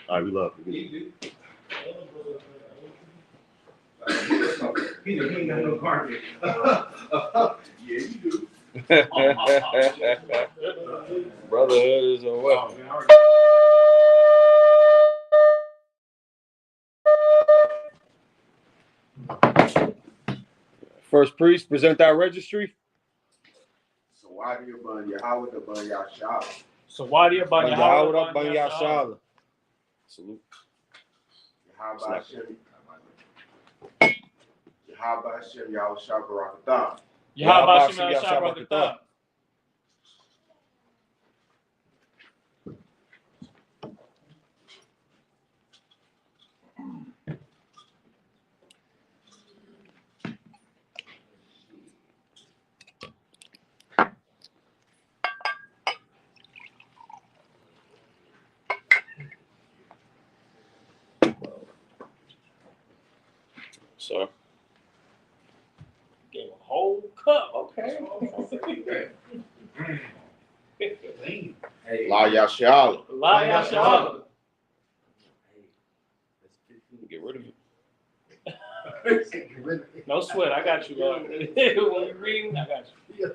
All right, we love you. He ain't got no carpet. Yeah, you do. Brotherhood is a weapon. First priest, present our registry. Sawadia ban Yahweh the ban Yashab. Sawadia ban Yahweh ban Yashab. Salute. Yahweh Hashem Yahweh Shabbarakatah. Yahweh Hashem Yahweh Shabbath. Sir. Gave a whole cup. Okay. La Yashab. La Yashab. Get rid of it. No sweat. I got you, bro. When you reading, I got you.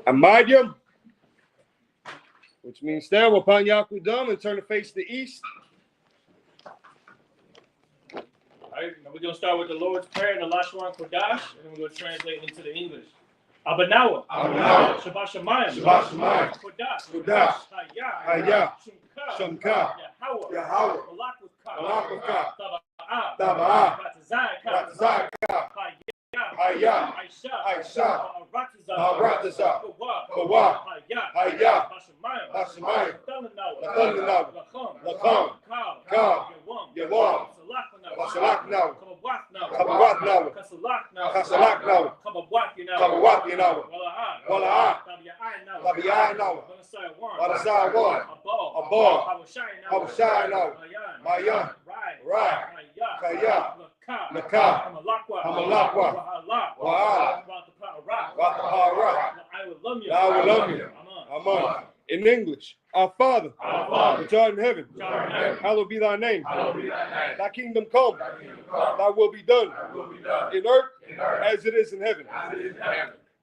Amayim, which means stand upon Yakudam and turn to face the east. All right, now we're going to start with the Lord's Prayer and the Lashon Kodash, and then we're going to translate into the English. Abanawa. Shabbat Shemayim. Shabbat Shemayim. Kodash. Hayah. Shumka. Yahweh. Malakutka. Taba'ah. Taba'ah. Ratazaka. Hayah. Aisha. Baratazah. Kawah. Hayah. Hashemayim. Nathanawa. Lacham. Kal. Yawam. Vasalaknawa. Kabawatnawa. Kasalaknawa. Kabawatnawa. Wala'ah. Tabi'aynawa. Wanasai. Abal. Habashaynawa. Mayan. Rai. Kaya. Nakah. Hamalakwa. Wa'ala. Ratapara. I will love you. Amen. In English, our Father, which art in heaven, hallowed be thy name. Thy kingdom come, thy will be done in earth as it is in heaven.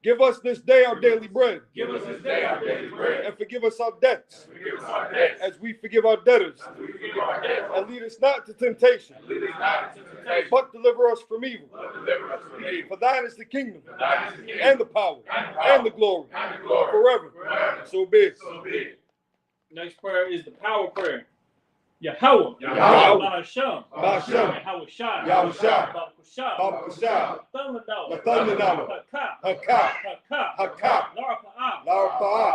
Give us this day our daily bread. And forgive us our debts as we forgive our debtors. And lead us not to temptation, but deliver us from evil. For thine is the kingdom, and the power, and the glory, forever. So be it. Next prayer is the power prayer. Yahweh. Bahasham. Yahweh Shai. Babakushah. Nathanawa. Hakah. Larapa'ah.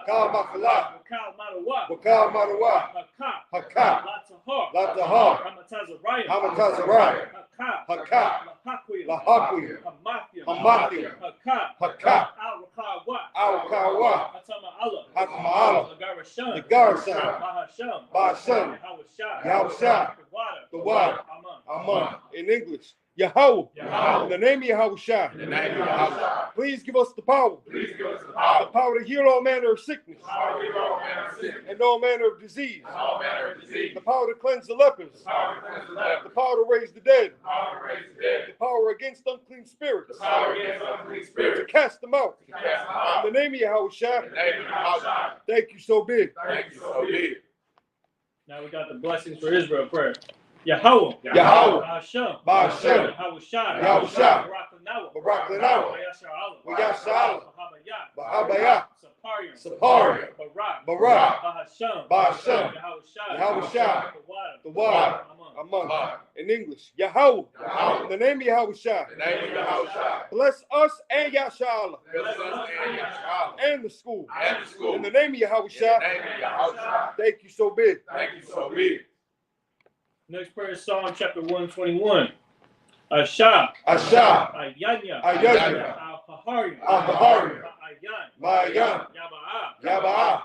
Kal Makala. Wakal Madawa. Hakah. Latahar. Hamatazariah. Hakah. Lahakwiyah. Hamathiyah. Hakah. Al-Kawa. Hatama'ala. The Bahasham. Yahushua. The water. Amen. In English, Yahweh. In the name of Yahushua. Please give us the power. The power to heal all manner of sickness. And all manner of disease. The power to cleanse the lepers. The power to raise the dead. The power against unclean spirits. To cast them out. In the name of Yahushua. Thank you so big. Now we got the blessings for Israel prayer. Yahweh. Bahasham. Yahweh Shai. Baraklanawa. Wayashala. Bahabaya. Saparia. Barak. Bahasham. Yahushua. The water. Among. In English, Yahweh. In the name of Yahushua. Bless us and Yashala. And the school. In the name of Yahushua. Thank you so big. Next prayer is Psalm chapter 121. Asha. Ayanya. Al-Pahariya. Mayan. Yaba'ah.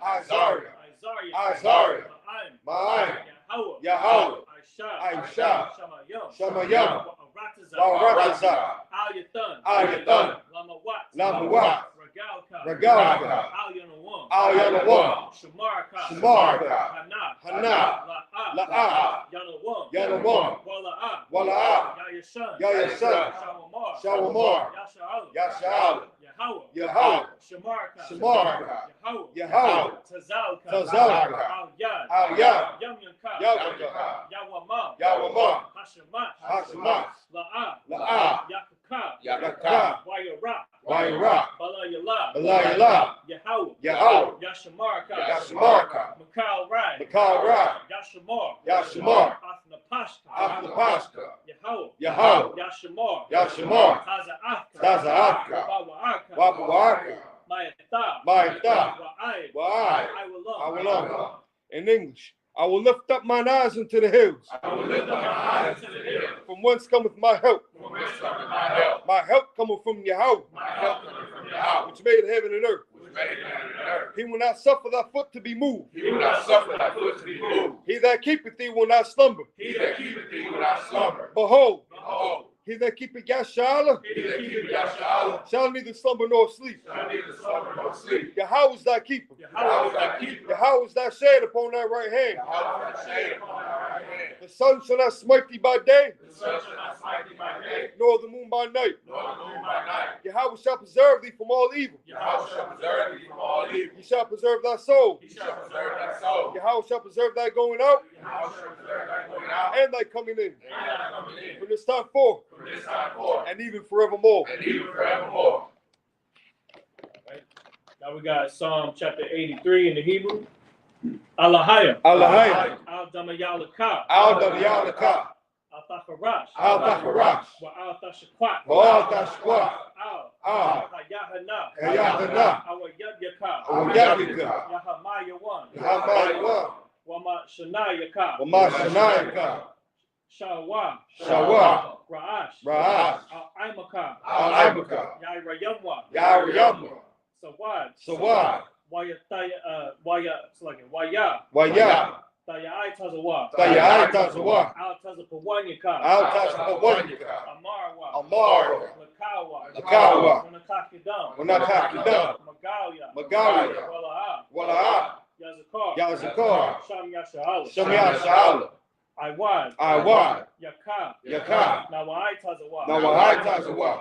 Azariah. Yahweh. Yahweh. Aisha. Shamayim. Shamayim. Rataza. Barataza. Al-Yathan. Lamawat. Regalka. Al-Yanawam. Shamarka. Hana. La'a. Yanawam. Wala'a. Yayasan. Shawamar. Yasha'al. Yahweh. Shamarka. Yahweh. Tazalka. Al-Yad. Yamyanka. Yawama. Hashemat. La'a. Yakaka. Wayara. Balayala. Yahweh. Yashamarka. Makal Rai. Yashamar. Afnapashka. Yahweh. Yashamar. Taza'aka. Wabu'aka. Mayatha. Wa'ai. Iwalum. In English, I will lift up mine eyes into the hills. From whence cometh my help? My help cometh from Yahweh, which made heaven and earth. He will not suffer thy foot to be moved. He that keepeth thee will not slumber. Behold, he that keepeth Yasha'ala shall neither slumber nor sleep. Yahweh is thy keeper. Yahweh is thy shade upon thy right hand. The sun shall not smite thee by day, nor the moon by night. Yahweh shall preserve thee from all evil. He shall preserve thy soul. Yahweh shall preserve thy going out and thy coming in. From this time forth and even forevermore. Now we got Psalm chapter 83 in the Hebrew. Alahaya. Alahaya. Al-Damayalaka. Al-Damayalaka. Al-Thakarash. Al-Thakarash. Wa-Al-Thashakwat. Al-Thashquat. Hayahana. Hayahana. Awayadyaka. Awayadyaka. Yahamayawan. Yahamayawan. Wama-Shanayaka. Wama-Shanayaka. Shawa. Shawa. Ra'ash. Ra'ash. Al-Aimaka. Al-Aimaka. Yairayamwa. Yairayamwa. Sawad. Sawad. Waya. Waya. Tayai Tazawa. Tayai Tazawa. Al Tazapawanyaka. Al Tazapawanyaka. Amarwa. Amarwa. Lakawa. Lakawa. Wanakakidam. Wanakakidam. Magalia. Magalia. Wala'a. Wala'a. Yazakar. Yazakar. Sham Yasha'ala. Sham Yasha'ala. Iwad. Iwad. Yaka. Yaka. Nawai Tazawa. Nawai Tazawa.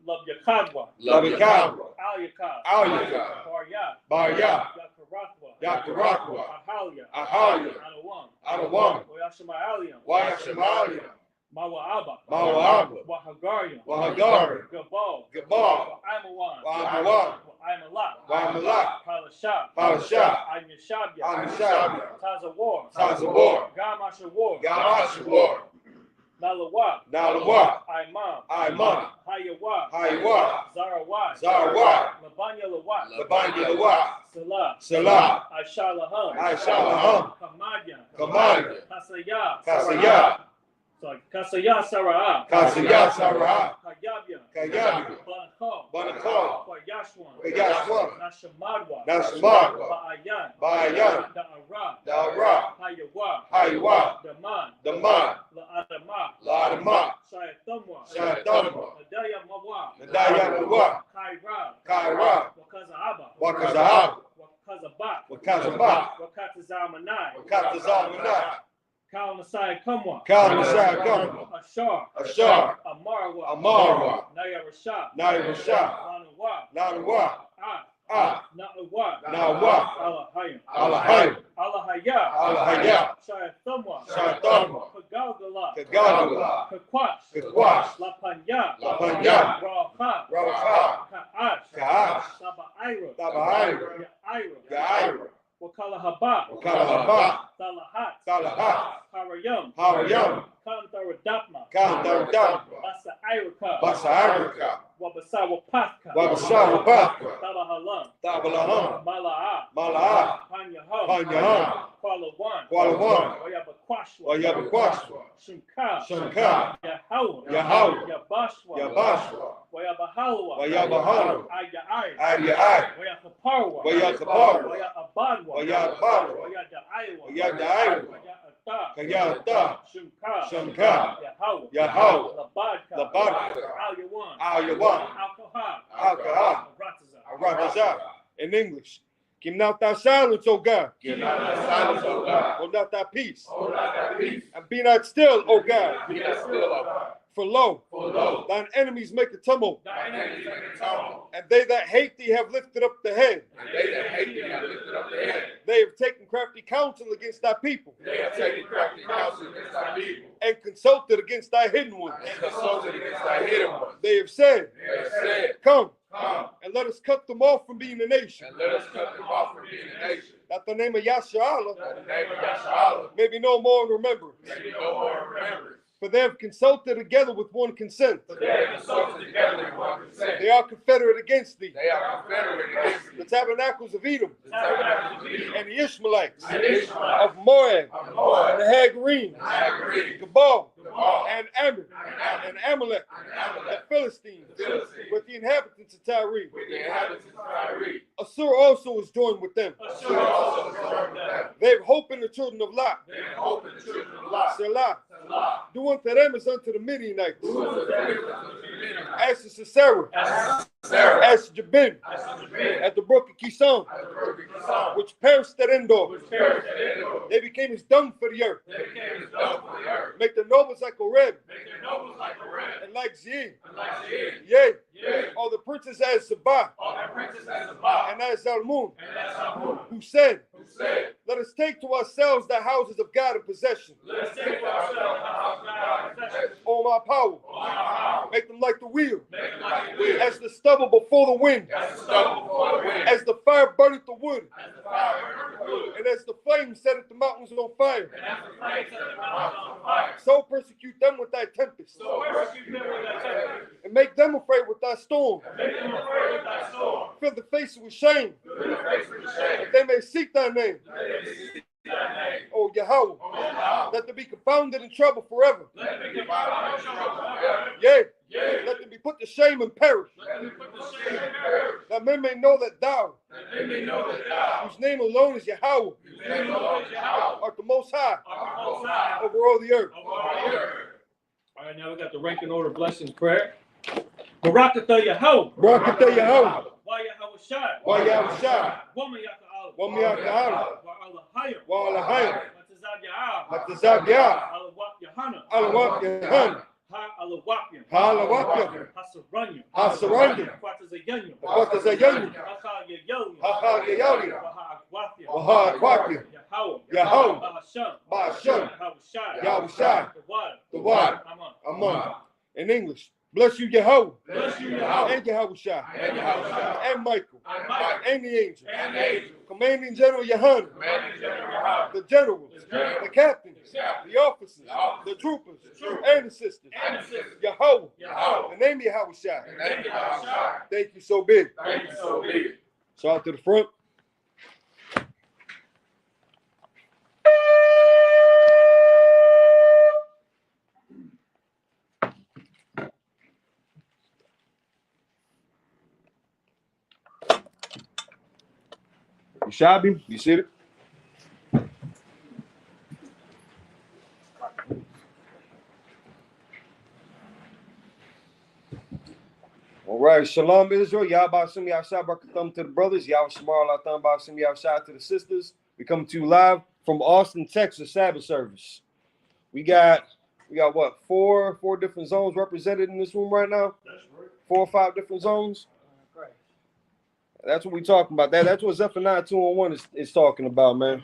Love Yakadwa. Love Yakadwa. Al Yakad. Al Yakad. Barya. Barya. Yakarakwa. Yakarakwa. Ahalia. Ahalia. Anawam. Anawam. Wayashima'aliam. Wayashima'aliam. Mawa'aba. Mawa'aba. Wahagariam. Wahagariam. Gabal. Gabal. Wa'aimawan. Wa'aimawan. Wa'aimalak. Wa'aimalak. Palashah. Palashah. Anyashabya. Anyashabya. Tazawar. Tazawar. Gamashawar. Gamashawar. Nalawa. Nalawa. Imam. Imam. Hayawa. Hayawa. Zarawat. Zarawat. Labanya Lawat. Labanya Lawat. Salah. Salah. Aishalaham. Aishalaham. Kamadya. Kamadya. Kasaya. Kasaya. Kasaya Sarah. Kasaya Sarah. Kayabya. Kayabya. Banakal. Banakal. Kwayashwan. Kwayashwan. Nashamadwa. Nashamadwa. Ba'ayan. Ba'ayan. Da'ara. Da'ara. Hayawa. Hayawa. Daman. Daman. La'adama. La'adama. Shayathamwa. Shayathamwa. Nadaya Mawa. Nadaya Mawa. Kaira. Kaira. Wakazahaba. Wakazahaba. Wakazabak. Wakazabak. Wakatazamanai. Wakatazamanai. Kal Nasai Kamwa. Kal Nasai Kamwa. Ashar. Ashar. Amarwa. Amarwa. Naya Rasha. Naya Rasha. Lanawa. Lanawa. Na'awa. Nawa. Alahayim. Alahayim. Alahaya. Alahaya. Shayathamwa. Shayathamwa. Kagalgala. Kagala. Kakwash. Kakwash. Lapanya. Lapanya. Raha. Raha. Ka'ash. Ka'ash. Saba'ira. Saba'ira. Ya'ira. Ya'ira. Wakalahaba. Wakalahaba. Salahat. Salahat. Harayam. Harayam. Kantaradapma. Kantaradapma. Basa Irika. Basa Irika. Wabasawa Pathka. Wabasawa Pathka. Tabahalam. Tabalaham. Mala'a. Mala'a. Panyaham. Panyaham. Kualawan. Kualawan. Wayabakwashwa. Wayabakwashwa. Shunka. Shunka. Yahawah. Yahawah. Yabashwa. Yabashwa. Wayabahalwa. Wayabahalwa. Aya'ai. Aya'ai. Wayakaparwa. Wayakaparwa. Wayabadwa. Wayabadwa. Wayada'ai. Iowa. Yada Iowa. Kayata. Shamka. Yahweh. Labadka. Al Yawan. Al-Kahal. Arataza. In English. Keep not thy silence, O God. Give not thy silence, O God. Hold not thy peace. Hold not thy peace. And be not still, O God. Be not still, O God. For lo, For lo, thine enemies make a tumult, thine enemies make a tumult, and they that hate thee have lifted up the head. and they that hate thee have lifted up their head. They have taken crafty counsel against thy people, They have taken crafty counsel against thy people, and consulted against thy hidden ones. and consulted against thy hidden ones. They have said, They have said, Come, Come, and let us cut them off from being a nation, and let us cut them off from being a nation. that the name of Yasharallah That the name of Yasharallah may be no more in remembrance. may be no more in remembrance. For they have consulted together with one consent. For they have consulted together in one consent. They are confederate against thee. They are confederate against The thee. tabernacles of Edom, The tabernacles of Edom, and the Ishmaelites, and the Ishmaelites, of Moab, of Moab, and the Hagarenes, the Hagarenes, Gabal, Gabal, and Ammon, and Amalek, and the Amalek, Philistines, the Philistines, with the inhabitants of Tyre. with the inhabitants of Tyre. Assur also is joined with them. Assur also is joined with them. They have hope in the children of Lot. They have hope in the children of Lot. Selah. Selah. Do unto them as unto the Midianites, Who is the David of the Midianites? as to Sisera, As Sarah, as to Jabin, as to Jabin, at the brook of Kishon, as the brook of Kishon, which perished at Endor. which perished at Endor. They became as dung for the earth. They became as dung for the earth. Make their nobles like Oreb, Make their nobles like a ram, and like Zein. and like Seir. Yea, Yea, all the princes as Sabah, all their princes as a bow, and as Zalmun, and as Amun, who said, who said, Let us take to ourselves the houses of God in possession. let us take for ourselves the house of God in possession. O my power, All our power, make them like the wheel, make them like the wheel, as the stubble before the wind, as the stubble before the wind, as the fire burneth the wood, as the fire burneth the wood, and as the flame setteth the mountains on fire. and as the flames set the mountains on fire. So persecute them with thy tempest, So persecute them with thy tempest, and make them afraid with thy storm. and make them afraid with thy storm. Fill the face with shame, Fill their face with shame, that they may seek thy name. that they may see thy name. O Yahweh, O Yahweh, let them be confounded in trouble forever. let them be confounded in trouble forever. Yea, Yea, let them be put to shame and perish, let them put the shame in perish, that men may know that thou, that they may know that thou, whose name alone is Yahweh, whose name alone is Yahweh, art the most high art the Most High over all the earth. over all the earth. All right, now we got the ranking order blessings prayer. Barakatah Yahweh. Barakatah Yahweh. Why Yahweh Shai. Why Yahweh Shai. Woman Yaka Allah. Wami Yaka'ala. Wa Allah Hayr. Wa Allah Hayr. Matazad Ya'ah. Matazab Yah. Allah Wap Yahana. Allah Wap Yahan. Ha Allah Wapyan. Ha Allah Wapyan. Hasaranya. Hasaranya. Kwatazayanyu. Kwatazayanyu. Hacha Yayonya. Hacha Yayonya. Waha Akwafya. Waha Akwafya. Yahweh. Yahweh. Bahasham. Bahasham. Yahweh Shai. Yahweh Shai. The water. The water. Aman. Aman. In English. Bless you, Yahweh. Bless you, Yahweh, And Yahweh Shai. and Yahweh Shai, And Michael. and Michael, And the angel. and the angel, Commanding General Yahan. commanding General Yahweh, The generals. general, The captains. the captain, The officers. the officers, The troopers. the troopers, And the sisters. and the sisters. Yahweh. Yahweh, The name of Yahweh Shai. and thank you, Yahweh Shai. Thank you so big. Thank you so big. So out to the front. You shabby? You see it? All right, Shalom Israel, Yahweh Shem Yahshua Barakatham to the brothers, Yahweh Shamar Latam Shem Yahshua to the sisters. We come to you live from Austin, Texas, Sabbath service. We got what, four different zones represented in this room right now? That's right. 4 or 5 different zones. That's what we're talking about. That's what Zephaniah 2:1 is talking about, man.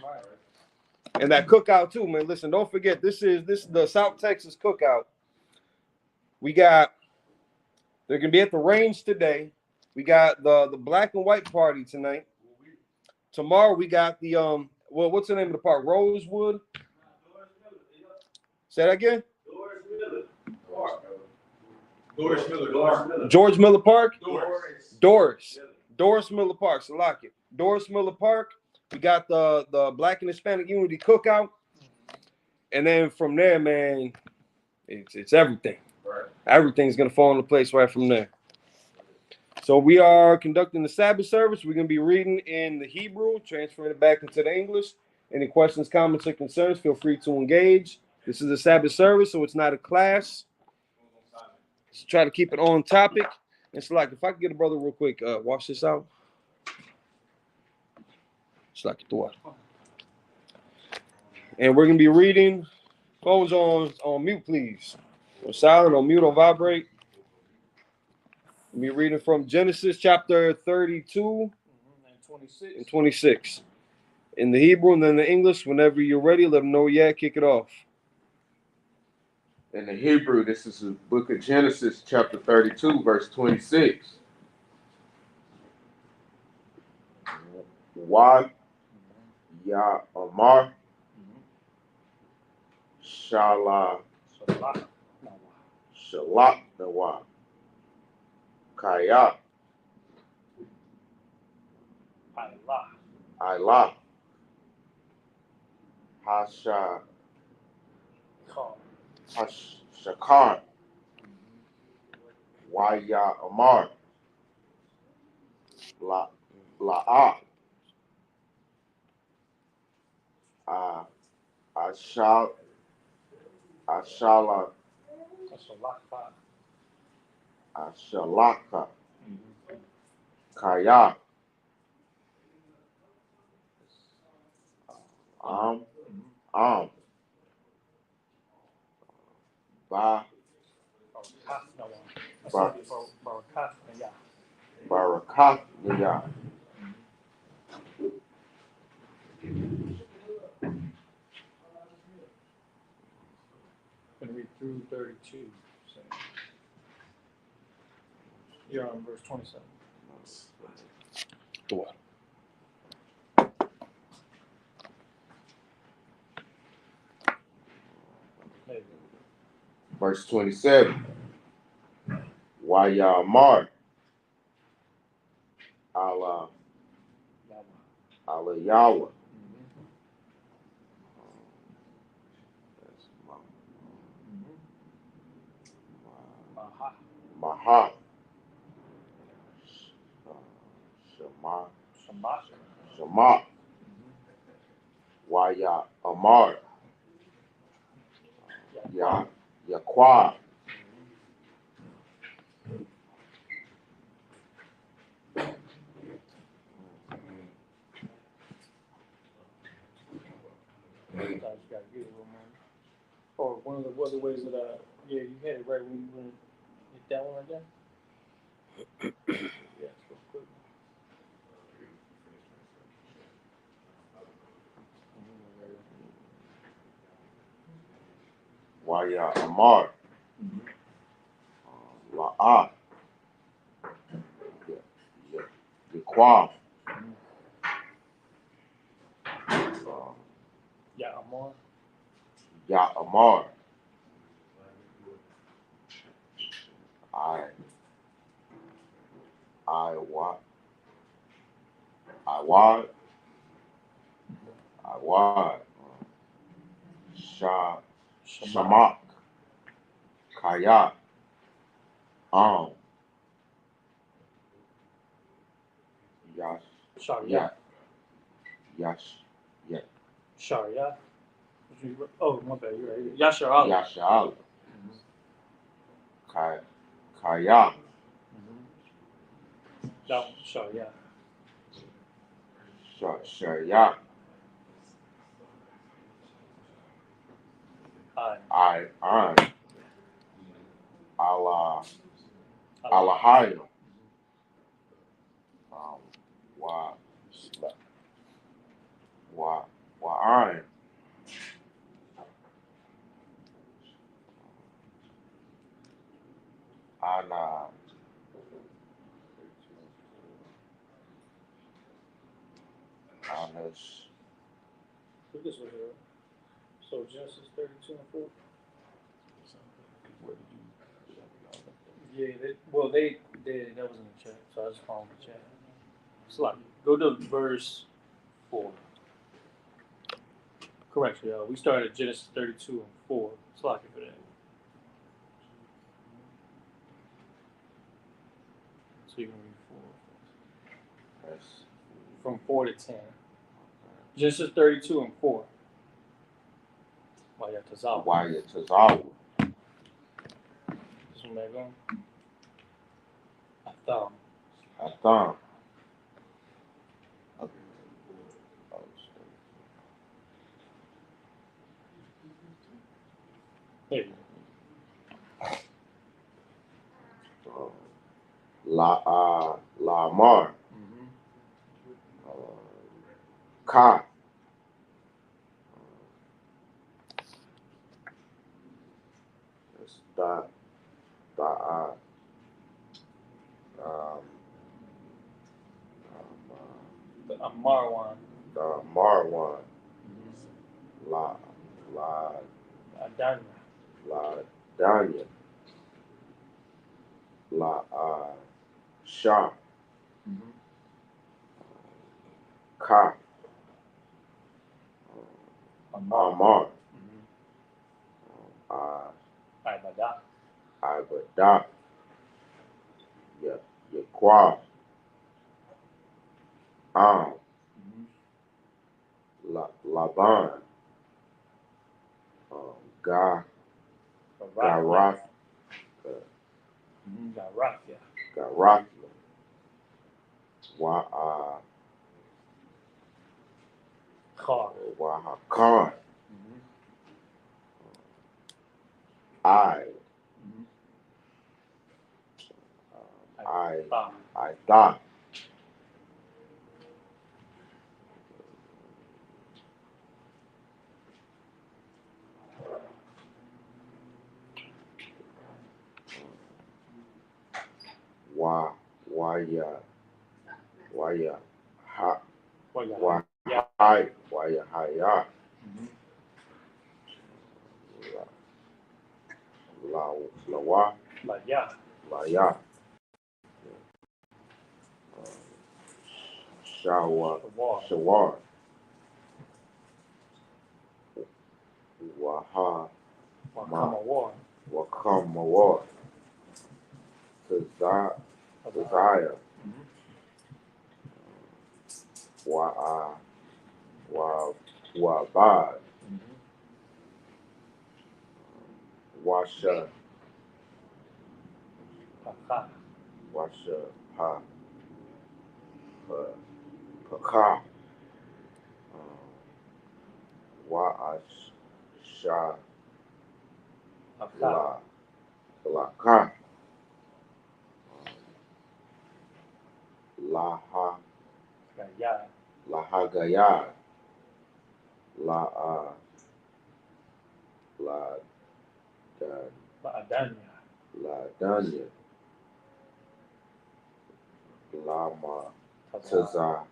And that cookout too, man. Listen, don't forget, this is the South Texas cookout. They're gonna be at the range today. We got the black and white party tonight. Tomorrow we got the what's the name of the park? Rosewood. Say that again. Doris Miller. George Miller Park. Doris. Doris Miller Park. So lock it. Doris Miller Park. We got the Black and Hispanic Unity Cookout. And then from there, man, it's everything. Right. Everything's gonna fall into place right from there. So we are conducting the Sabbath service. We're gonna be reading in the Hebrew, transferring it back into the English. Any questions, comments, or concerns, feel free to engage. This is a Sabbath service, so it's not a class. Let's try to keep it on topic. It's like, if I could get a brother real quick, wash this out. It's like the water. And we're going to be reading. Phones on mute, please. On silent, on mute, on vibrate. We'll be reading from Genesis chapter 32 and 26. In the Hebrew and then the English, whenever you're ready, let them know kick it off. In the Hebrew, this is the book of Genesis, chapter 32, verse 26. Wa ya Amar Shalak Nawa Kaya Allah Hashakar Waya Amar La'a Ashalaka Kaya Barakat Niyah. I'm going to read through 32. So you're on verse 27. Verse 27. Waya Amar Allah Yahweh. Maha Shema Waya Amar Yaqua Or one of the other ways that you had it right when you hit that one right there. Yeah, it's real quick. Waya Amar La'a Yaqua Amar. Ya Amar I Shamak Kaya Sharia. Yash Sharia. Oh, my bad. You're right. Yashar Allah. Yasha'al Kaya That one. Sharia. Sharia I Allah Alahaya I Ana Anas This was here. So Genesis 32 and 4. Yeah, that was in the chat, so I just found the chat. Slide. Go to verse 4. Correction, y'all. We started Genesis 32 and 4. Slide for that. So you can read 4. Yes. From 4 to 10. Genesis 32 and 4. Waya Tazawa. Waya Tazawa. This one back on. Atham. Atham. Hey. Lamar. Ka. It's The Marwan. the Marwan. La Adanya. Danya. Shah. Ka. Amar. Ibadah. Yaqua. Laban. Garafia. Wahakar. I thought. Waya haya. Laya. Shawar. Wakamawar. Desire. Wabad. Washa Paka. Wa'asha Laka. Lahagaya. Danya. Lama Taza.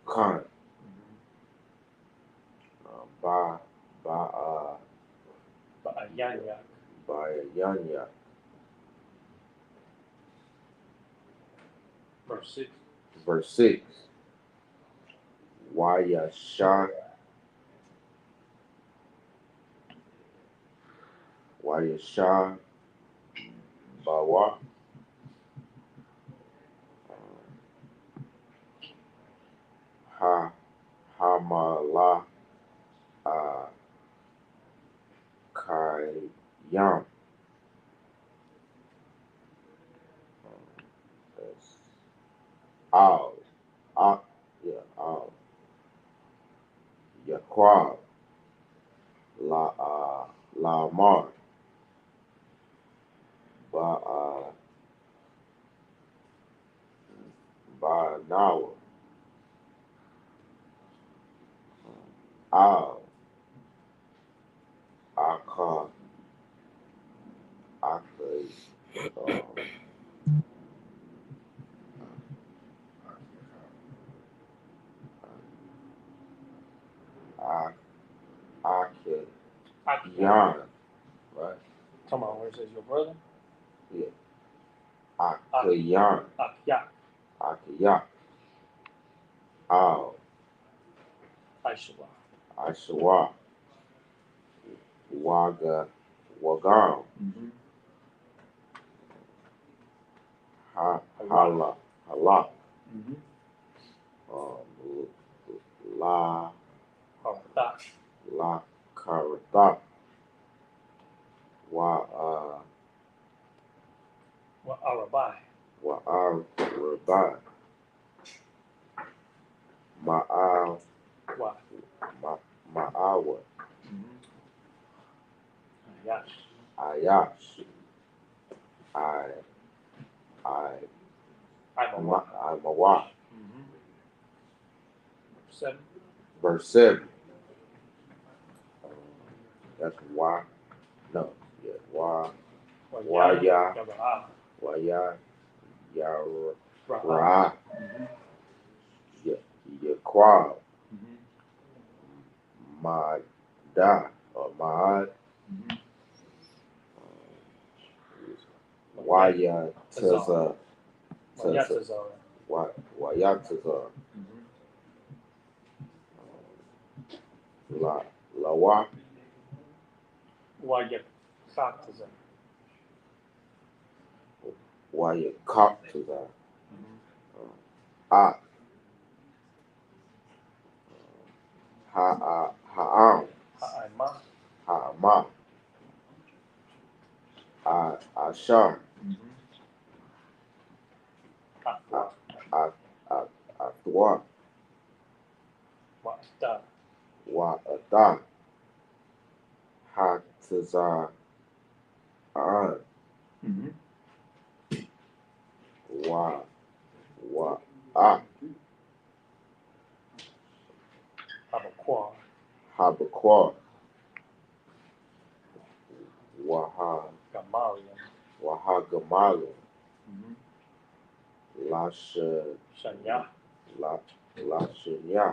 Khan. Bayanya. Verse 6. Wayasha. Bawa. Hamala. Kayam. Al. Yaqua. Lamar. Banawa. Al. Aka. Yan. Right? Come on, where it says your brother? Yeah. Akayan. Akayak. Al. Aishawa. Wagam. Hala. Mhm. La Harata. La Karata. Wa Wa Arabai. Arabai. Ma'awa. Wa. Ma'awa. Ayash. Ayash. Imawa. Imawa. 7. Verse 7. That's why. No. Yeah. Why. Ya. Yaba'a. Why ya. Ra'a. Ra. Yaquab. Ma'da. Or Ma'ad. Waya Taza. Wayatazar. Wayatazar. Lawa. Wayakatazar. Wayakatazar. Ah. Ha'am. Ha'ima. Ha'ama. Ashar. Atwa. Atwa. Wa'ata. Wa'ata. Hatazar. An. Wa'a. Habaqua. Habaqua. Gamaliel. Wahagamalu. Shanya. Lashanya.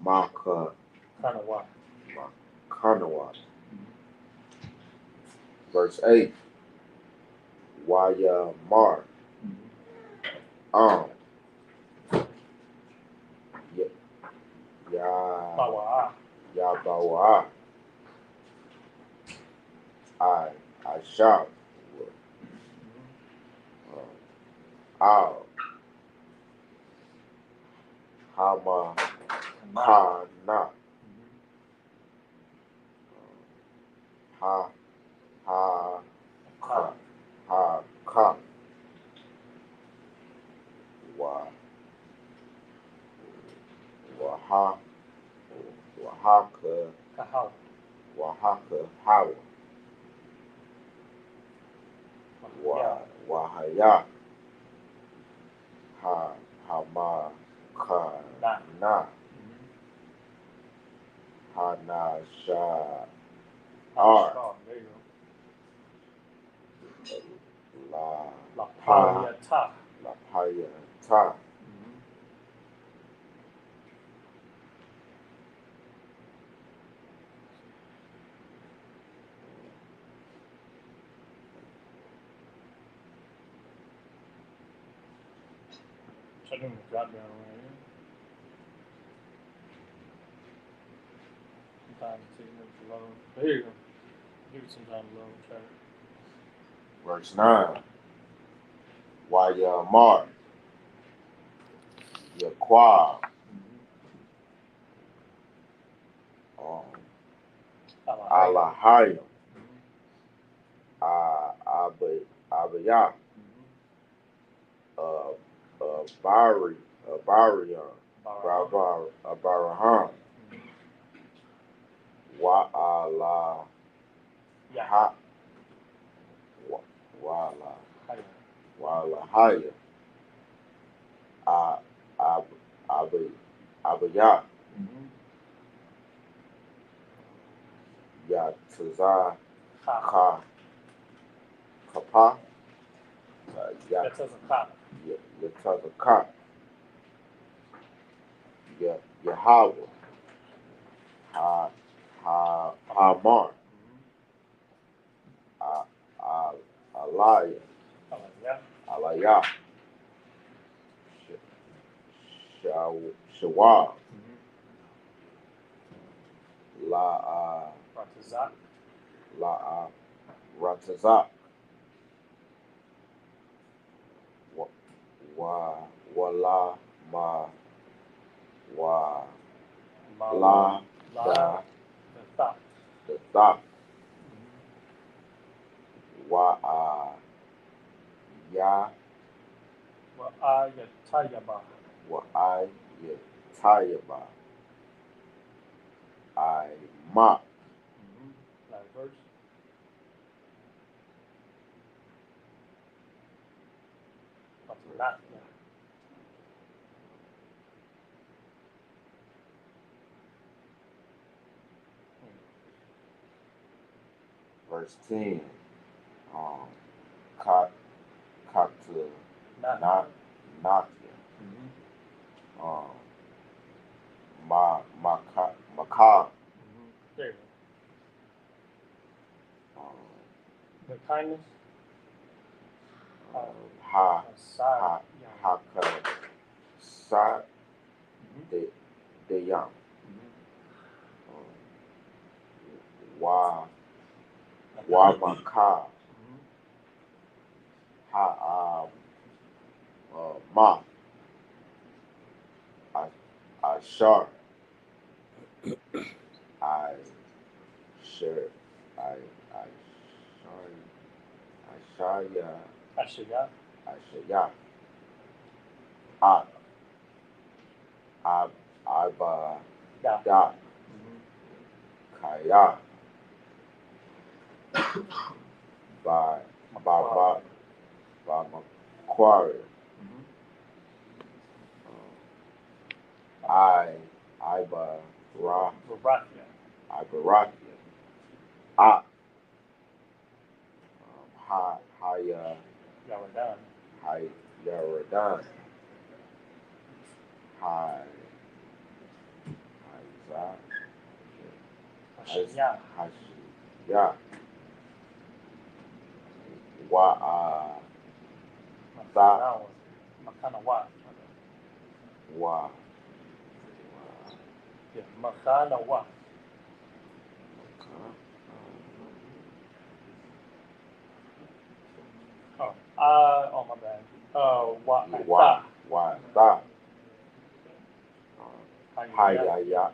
Maka. Kanawa. Kanawa. Verse 8. Waya Mar. Bawa'a. Yabawa. I shall. Al. Hama. Kana. Ha. Ka. Kahal. Wahaka Hawa. Wahaya. Hama Kana. Hana Sha. R. There you go. La Payata. Payata. So I think the drop down right here. Sometimes it's taking it to load. But here you go. Give it some time to load. Try it. Verse 9. Waya Mar. Yaquab. Alahayim. Abaya. Barion. Baraham. Wa'ala. Wa'ala. Abaya. Yataza. Kapa. Yataza Ka. Yahweh. Hamar. Alaya. Shawab. Ratazak. Wala ma wa la da the thought wa ya wa I yatayaba I mock verse 10 cut to not macabre The kindness. ha sa de young wa macabre ha ma I sharp I sure I shaya Iba da kaya by Macquarie Ibarakia Yaradan Hashiya wa Oh my bad. wa Hayaya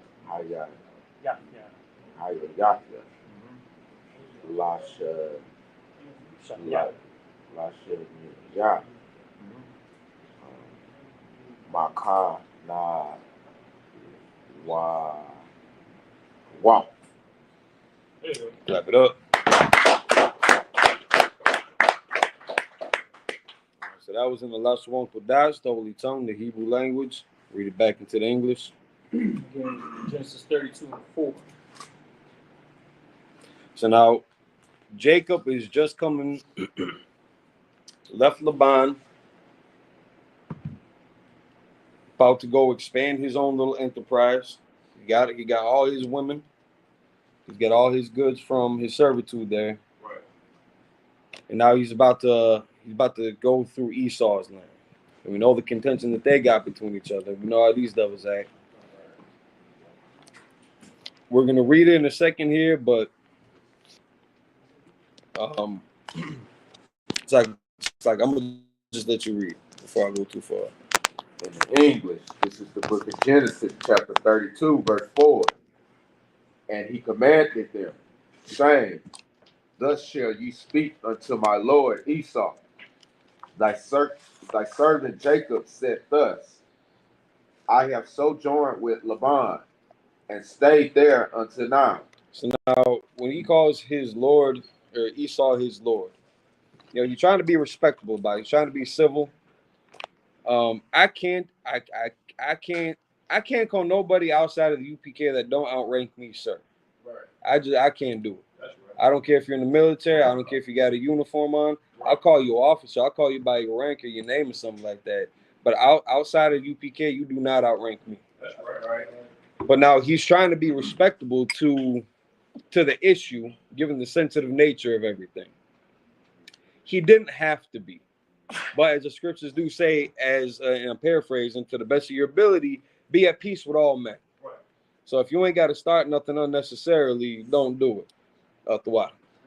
Lasha ya Maka na wa Clap it up. So that was in the Lashwan Kodash, the Holy Tongue, the Hebrew language. Read it back into the English. Again, Genesis 32:4. So now, Jacob is just coming, left Laban, about to go expand his own little enterprise. He got all his women. He's got all his goods from his servitude there. Right. And now he's about to go through Esau's land. And we know the contention that they got between each other. We know how these devils act. We're gonna read it in a second here, but it's like I'm gonna just let you read before I go too far. In the English, this is the book of Genesis, chapter 32, verse 4. And he commanded them, saying, Thus shall ye speak unto my lord Esau. Thy servant Jacob said thus, I have sojourned with Laban, and stayed there until now. So now, when he calls his lord or Esau his lord, you're trying to be respectable about it. You're trying to be civil. I can't call nobody outside of the UPK that don't outrank me, sir. Right. I can't do it. That's right. I don't care if you're in the military. I don't care if you got a uniform on. Right. I'll call you officer. I'll call you by your rank or your name or something like that. But outside of UPK, you do not outrank me. That's right. But now he's trying to be respectable to the issue, given the sensitive nature of everything. He didn't have to be. But as the scriptures do say, and I'm paraphrasing, to the best of your ability, be at peace with all men. Right. So if you ain't got to start nothing unnecessarily, don't do it.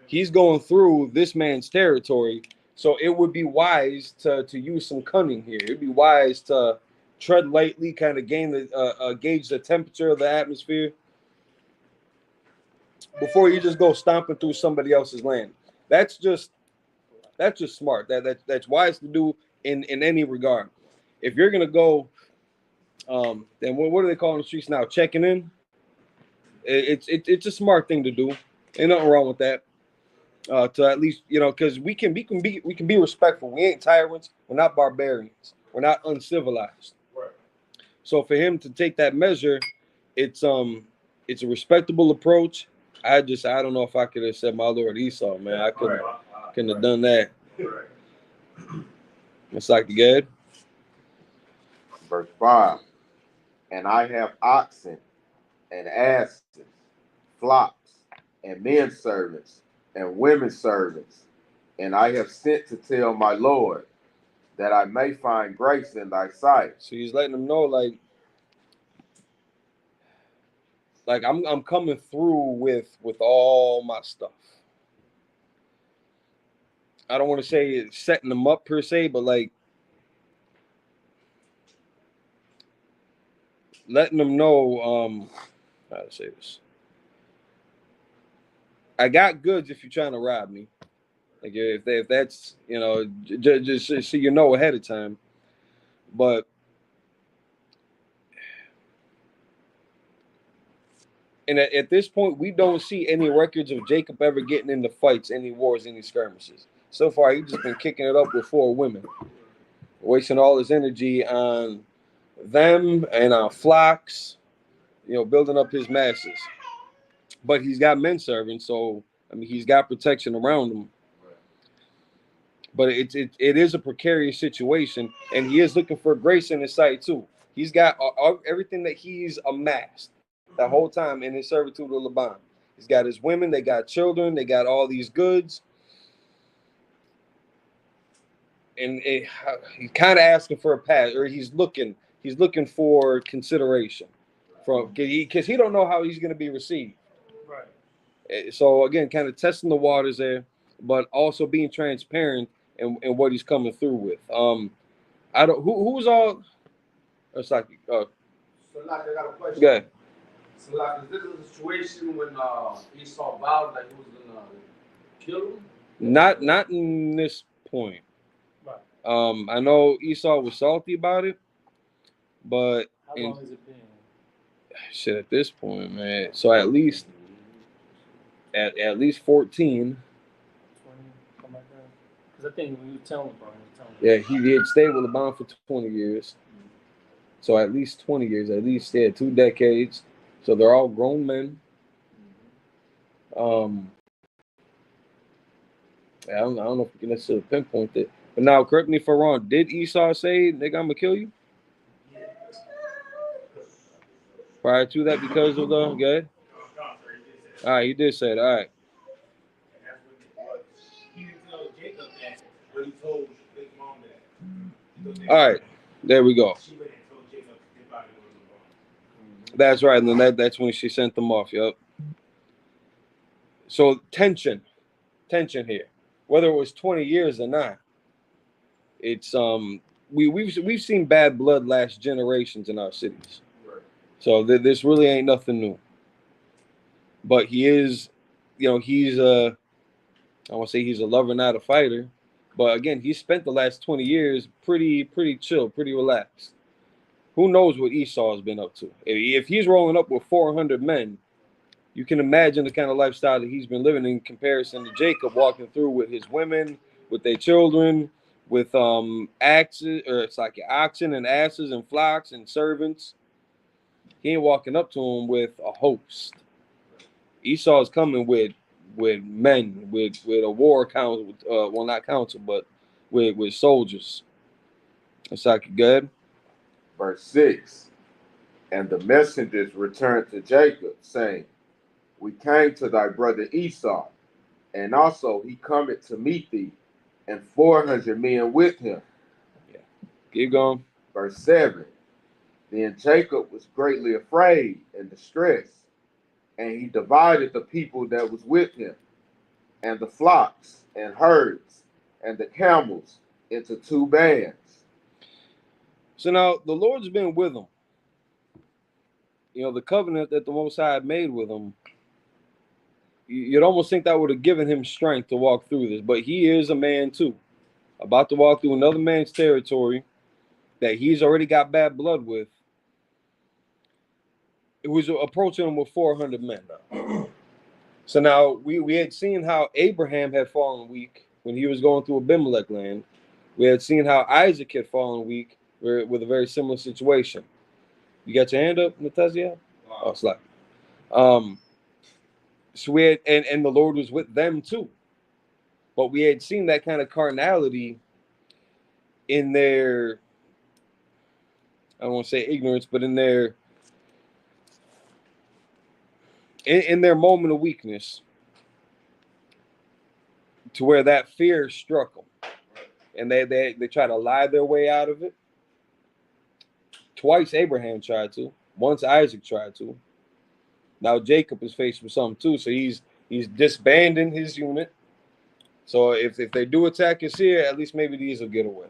He's going through this man's territory, So it would be wise to use some cunning here. It'd be wise to tread lightly, kind of gauge the temperature of the atmosphere before you just go stomping through somebody else's land. That's just smart. That's wise to do in any regard. If you're gonna go, then what do they call in the streets now? Checking in. It's a smart thing to do. Ain't nothing wrong with that. To at least because we can be respectful. We ain't tyrants. We're not barbarians. We're not uncivilized. Right. So for him to take that measure, it's a respectable approach. I don't know if I could have said my Lord Esau, man. I couldn't have done that. It's like good. Verse 5. And I have oxen and asses, flocks, and men servants, and women servants, and I have sent to tell my Lord that I may find grace in thy sight. So he's letting them know, like I'm coming through with all my stuff. I don't want to say it's setting them up per se, but like letting them know how to say this. I got goods if you're trying to rob me. Like if that's just so you know ahead of time. But and at this point, we don't see any records of Jacob ever getting into fights, any wars, any skirmishes. So far, he's just been kicking it up with 4 women, wasting all his energy on them and on flocks, building up his masses. But he's got men servants, so I mean, he's got protection around him. But it is a precarious situation, and he is looking for grace in his sight too. He's got everything that he's amassed the whole time in his servitude to Laban. He's got his women, they got children, they got all these goods, and he's kind of asking for a pass, or he's looking for consideration from because he don't know how he's going to be received. Right. So again, kind of testing the waters there, but also being transparent in what he's coming through with. I don't who's all. It's like So like I got a question. Go ahead. So like, is this a situation when Esau vowed that he was gonna kill him? Not in this point. Right. I know Esau was salty about it, but how long has it been? Shit, at this point, man. So at least 14. 20, something like that. Because I think when you tell him, bro, yeah, he had stayed with LeBron for 20 years. So at least 20 years, at least 2 decades. So they're all grown men. I don't know if you can necessarily pinpoint it. But now, correct me if I'm wrong. Did Esau say, nigga, I'm going to kill you? Prior to that, because of the good? All right, he did say it. All right. All right, there we go. That's right, and then that's when she sent them off. Yep. So tension here, whether it was 20 years or not. It's we've seen bad blood last generations in our cities, so this really ain't nothing new. But he is, he's I want to say he's a lover, not a fighter. But again, he spent the last 20 years pretty chill, pretty relaxed. Who knows what Esau has been up to? If he's rolling up with 400 men, you can imagine the kind of lifestyle that he's been living in comparison to Jacob walking through with his women, with their children, with axes, or it's like oxen and asses and flocks and servants. He ain't walking up to him with a host. Esau is coming with men, with a war council, well, not council, but with soldiers. It's like good. Verse 6. And the messengers returned to Jacob, saying, we came to thy brother Esau, and also he cometh to meet thee, and 400 men with him. Yeah. Keep going. Verse 7. Then Jacob was greatly afraid and distressed, and he divided the people that was with him, and the flocks and herds, and the camels into 2 bands. So now the Lord's been with them. You know, the covenant that the Most High had made with him, you'd almost think that would have given him strength to walk through this. But he is a man too, about to walk through another man's territory that he's already got bad blood with. It was approaching him with 400 men now. So now we had seen how Abraham had fallen weak when he was going through Abimelech land. We had seen how Isaac had fallen weak with a very similar situation. You got your hand up, Natasha? Oh, slack. So we had, and the Lord was with them too. But we had seen that kind of carnality in their, I don't want to say ignorance, but in their moment of weakness, to where that fear struck them. And they try to lie their way out of it. Twice Abraham tried to. Once Isaac tried to. Now Jacob is faced with something too. So he's disbanding his unit. So if they do attack us here, at least maybe these will get away.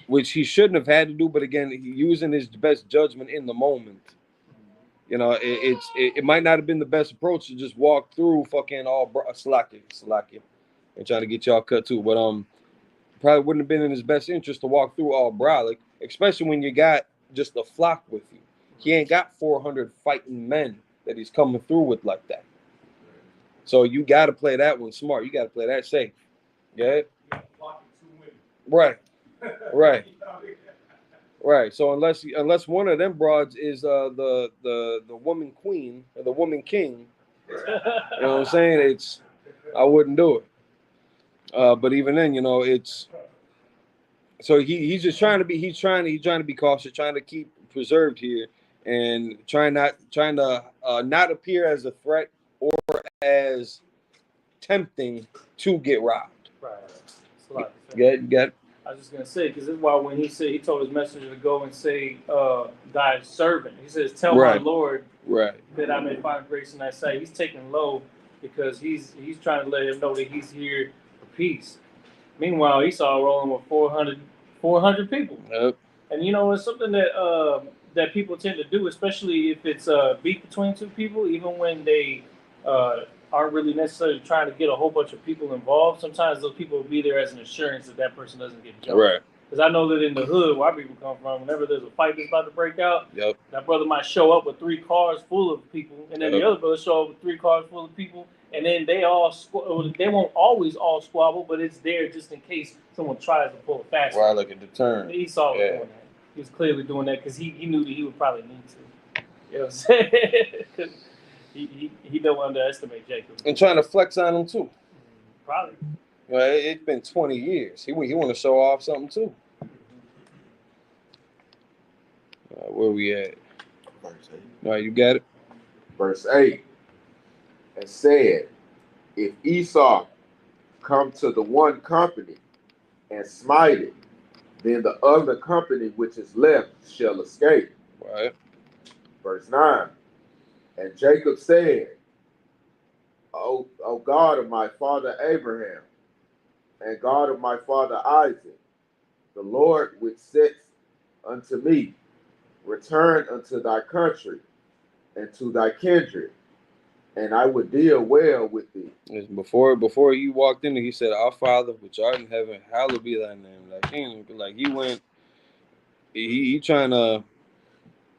Which he shouldn't have had to do, but again, using his best judgment in the moment. You know, it might not have been the best approach to just walk through fucking all Slovakia, and trying to get y'all cut too. But probably wouldn't have been in his best interest to walk through all Brolic, especially when you got just a flock with you. He ain't got 400 fighting men that he's coming through with like that. So you got to play that one smart. You got to play that safe. Yeah. Right. Right. So unless one of them broads is the woman queen or the woman king, you know what I'm saying? I wouldn't do it. But even then, you know, it's so he's just trying to be trying to be cautious, trying to keep preserved here, and trying to not appear as a threat or as tempting to get robbed. Right. You got it? I was just gonna say, because this is why when he said he told his messenger to go and say, thy servant. He says, tell my Lord that I may find grace in thy sight. He's taking low because he's trying to let him know that he's here for peace. Meanwhile, Esau rolling with 400 people. Yep. And you know, it's something that people tend to do, especially if it's beef between two people, even when they aren't really necessarily trying to get a whole bunch of people involved. Sometimes those people will be there as an assurance that person doesn't get jumped. Right. Because I know that in the hood where people come from, whenever there's a fight that's about to break out, yep, that brother might show up with 3 cars full of people, and then the other brother show up with 3 cars full of people, and then they won't always all squabble, but it's there just in case someone tries to pull a fast. Right, like a deterrent. Esau was doing that. He was clearly doing that because he knew that he would probably need to. You know what I'm saying? He don't underestimate Jacob. And trying to flex on him too. Probably. You know, it's been 20 years. He want to show off something too. Where we at? Verse 8. All right, you got it? Verse 8. And said, if Esau come to the one company and smite it, then the other company which is left shall escape. Right. Verse 9. And Jacob said, O God of my father Abraham, and God of my father Isaac, the Lord which said unto me, return unto thy country and to thy kindred, and I would deal well with thee. Before he walked in, he said, our Father which art in heaven, hallowed be thy name. He trying to,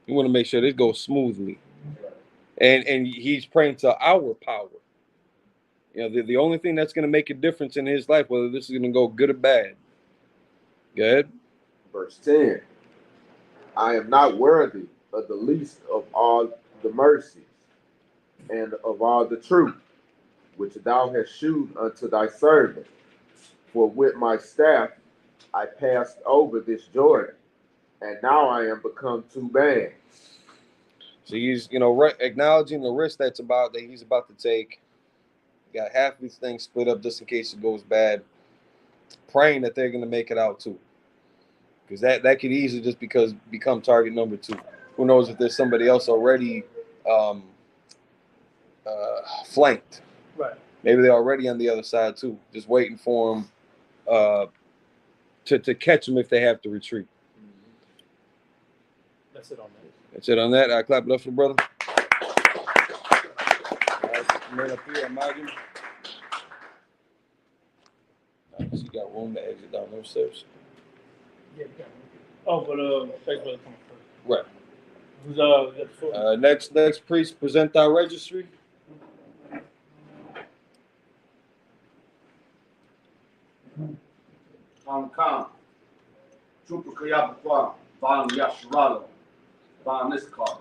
he want to make sure this goes smoothly. And he's praying to our power. You know, the only thing that's going to make a difference in his life, whether this is going to go good or bad. Go ahead. Verse 10. I am not worthy of the least of all the mercies and of all the truth which thou hast shewed unto thy servant. For with my staff I passed over this Jordan, and now I am become 2 bands. So he's, acknowledging the risk that he's about to take. Got half of these things split up just in case it goes bad. Praying that they're going to make it out too. Because that could easily just become target number 2. Who knows if there's somebody else already flanked. Right. Maybe they're already on the other side too, just waiting for them to catch them if they have to retreat. That's it on that. That's it on that. I clap it up for the brother. Man up here, Imagine. She got room to exit down those steps. Yeah, we got it. Oh, but thanks brother coming first. Right. Who's got the floor? Next priest, present our registry. Khan, Chupakayabakwa, Ban Yasharala, Ban Iskar.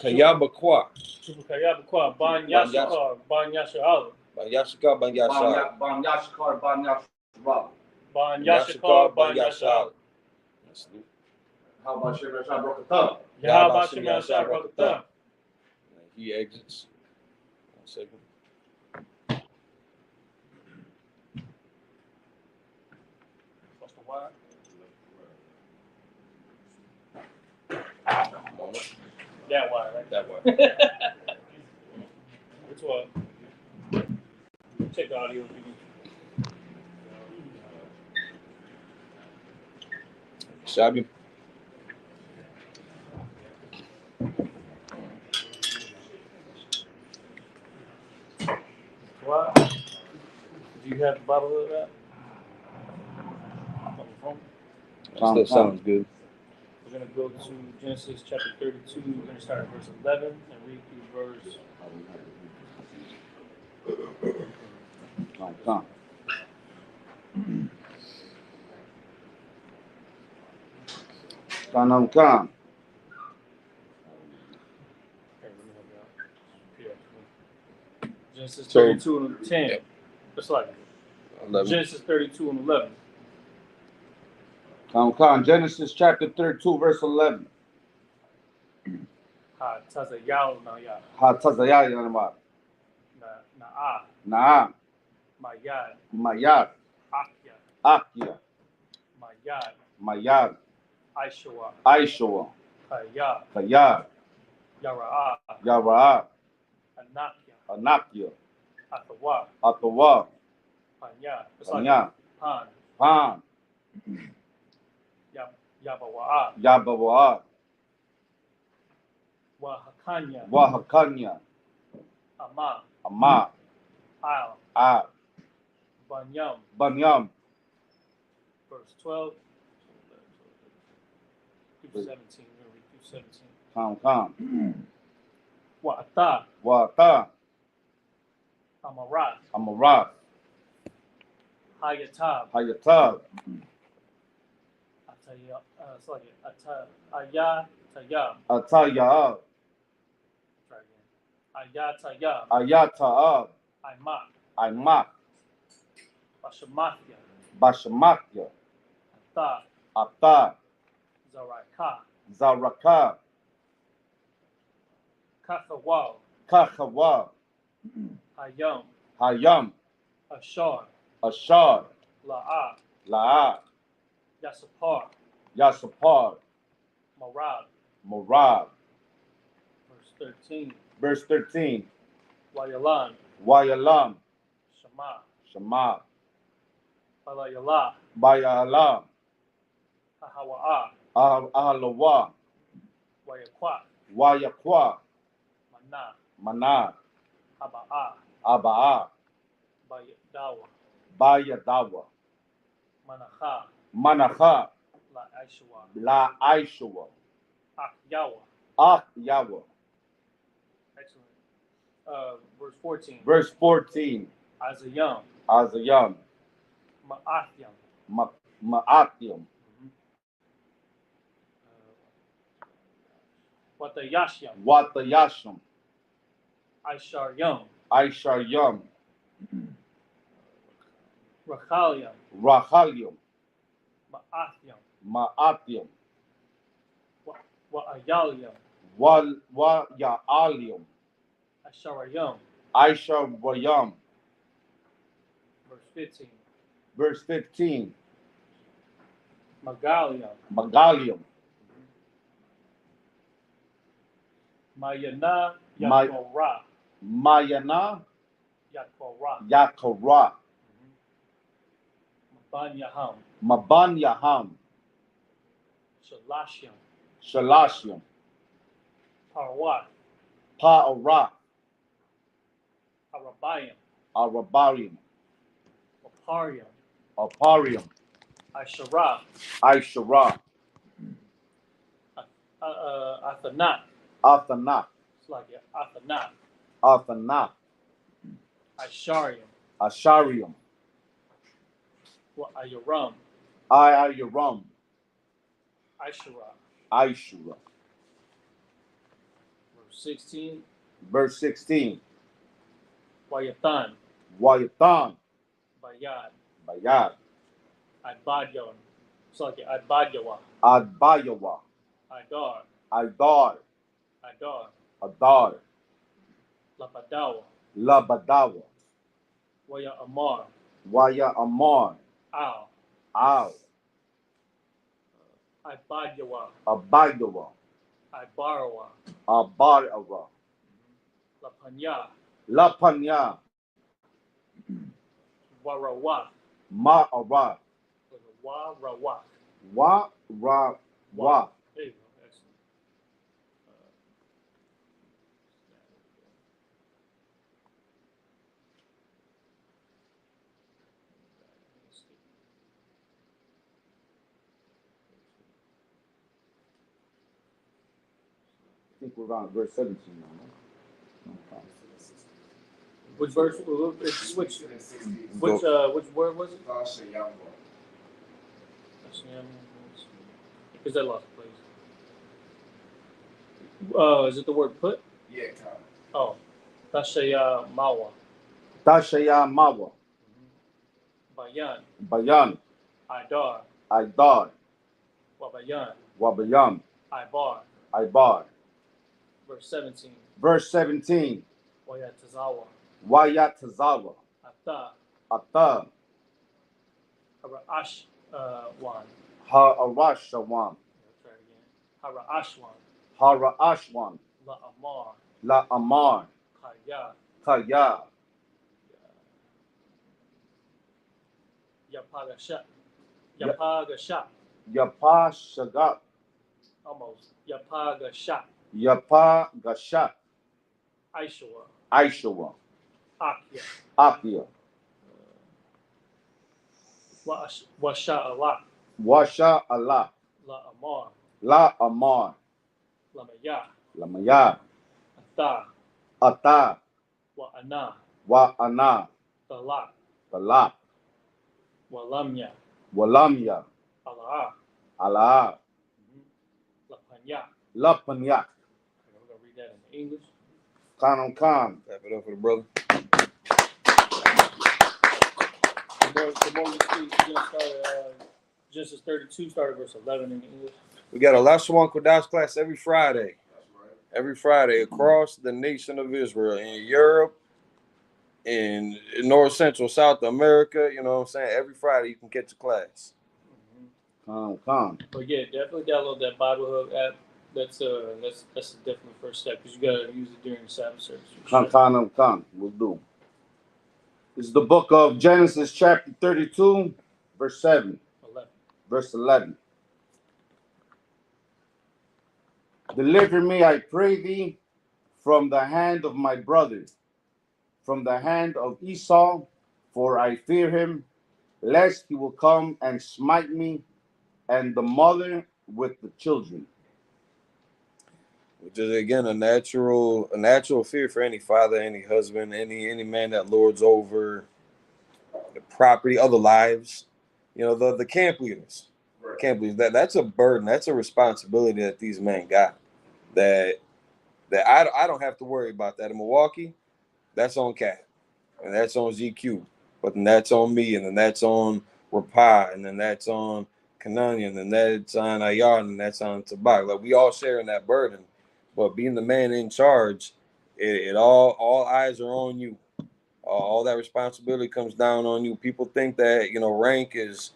Kayabakwa. Chupakayabakwa, Ban Yashakar, Ban Yasharala. Ban Yashakar, Ban Yashar. Ban Yashakar, Ban Yasharala. Ban Yashakar, Ban Yashar. How about Shem Yashar Brokata? Yahaba Shem Yashar Brokata. He exits. 1 second. What's the wire? That wire, right? That wire. Which one? Check the audio. Shabby. What? Do you have the bottle of that? Still sounds good. We're going to go to Genesis chapter 32. We're going to start at verse 11 and read through verse. Khan. Genesis 32 and 10. Yep. It's like 11. Genesis 32 and 11. Khan. Genesis chapter 32, verse 11. Ha tazayal na ya. Ha Tazayah Yanamar. Na a. Naam. Mayad. Mayad. Akya. Akya. Mayad. Mayad. Aishawa. Aishawa. Kaya. Kayad. Yara'a. Yara'a. Anakya. Anakya. Atawa. Atawa. Panya. It's Panya. like pan. Pan. Yabawa'a. Yabawa. Wahakanya. Wahakanya. Ama. Ama. Al. Al. Banyam. Banyam. Verse 12. Through 17. We're going to read through 17. Khan. Wa'ata. Wata. Amarat. Amarat. Hayatab. Hayatab. Ataya. Sorry. Aya. Tayab. Atayab. Try again. Ayatayab. Ayataab. Aimak. Aimak. Bashamatya. Bashamakya. Ata. Ata. Zaraka. Zaraka. Kathawal. Kachawa. Hayam. Hayam. Ashar. Ashar. La'a. La'a. Yasapar. Yasapar. Marab. Morab. Verse 13. Verse 13. Wayalan. Wayalam. Shema. Shema. Balayala. Bayalam. Ahawa'a. Ahalawa. Wayakwa. Wayakwa. Mana. Mana. Haba'a. Aba'a. Bayadawa. Bayadawa. Manacha. Manacha. La Aishawa. La Aishawa. Akyawa. Akyawa. Excellent. Verse 14. Verse 14. Azayam. Azayam. Ma'atyam. Ma'atyam. Watayashyam. Watayasham. Aisharyam. Aisharyam. Rachalyam. Rachalyam. Ma'atyam. Ma'atyam. Wa'ayalyam. Wa'yalyam. Asharyam. Aisharyam. Verse 15. Verse 15. Magalyam. Magalyam. Mayana Yamora. Mayana Yakorah. Maban Yaham. Shalashim. Pa'arak. Arabayim. Aparium. Aisharah. Athanat. Athanat. It's like Athanat. Athanat. Asharium. Asharium. Ayaram. Ayaram. Aishara. Aishura. Verse 16. Verse 16. Wayathan. Wayathan. Bayad. Bayad. Adbadyon. It's like Adbadyawa. Adbayawa. Adar. Adar. Adar. Adar. Labadawa. Labadawa. Waya Amar. Waya Amar. Al. Al. Adbadyawa. Abadawa. Ibarawa. Abarawa. Lapanya. Lapanya. Warawa. Ma'ara. Warawa. Wa. There you go. Excellent. I think we're on verse 17 now. No? Which verse? Which word was it? Because I lost the place. Is it the word put? Yeah, Oh, Tashaya Mawa. Tashaya Mawa. Bayan. Bayan. Idar. Idar. Wabayan. Wabayan. Ibar. Ibar. Verse 17. Verse 17. Wayatazawa. Wayatazawa. Ata. Ata. Harashwan. Harashwan. Try it again. Harashwan. Harashwan. La Amar. La Amar. Kaya. Kaya. Yapagasha. Yapagasha. Yapashagat. Almost. Yapagasha. Yapagashat. Aishua. Aishua. Akia. Akia. Washa Allah. Washa Allah. La Amar. La Amar. Lamaya. Lamaya. Ata. Ata. Wa Ana. Wa Ana. Talak. Talak. Walamya. Walamya. Allah. Allah. Lapanya. Lapanya. We're going to read that in English. Khan. Clap it up for the brother. The more we see, we're going to start Genesis 32, started verse 11 in English. We got a Lashawan Kodash class every Friday. Every Friday across the nation of Israel, in Europe, in North Central, South America. You know what I'm saying? Every Friday you can catch a class. Khan. But yeah, definitely download that Bible Hub app. That's definitely the first step because you gotta use it during the Sabbath service. Khan. We'll do. This is the book of Genesis, chapter 32, verse 7. 11. Verse 11. Deliver me, I pray thee, from the hand of my brother, from the hand of Esau, for I fear him, lest he will come and smite me, and the mother with the children. Which is again a natural fear for any father, any husband, any man that lords over the property, other lives. You know, the camp leaders. Right. Camp leaders. That's a burden. That's a responsibility that these men got. That I don't have to worry about that in Milwaukee. That's on Cat, and that's on ZQ, but then that's on me, and then that's on Rapai, and then that's on Kananya, and then that's on Ayar, and that's on Tabak. Like we all sharing that burden, but being the man in charge, it all eyes are on you. All that responsibility comes down on you. People think that rank is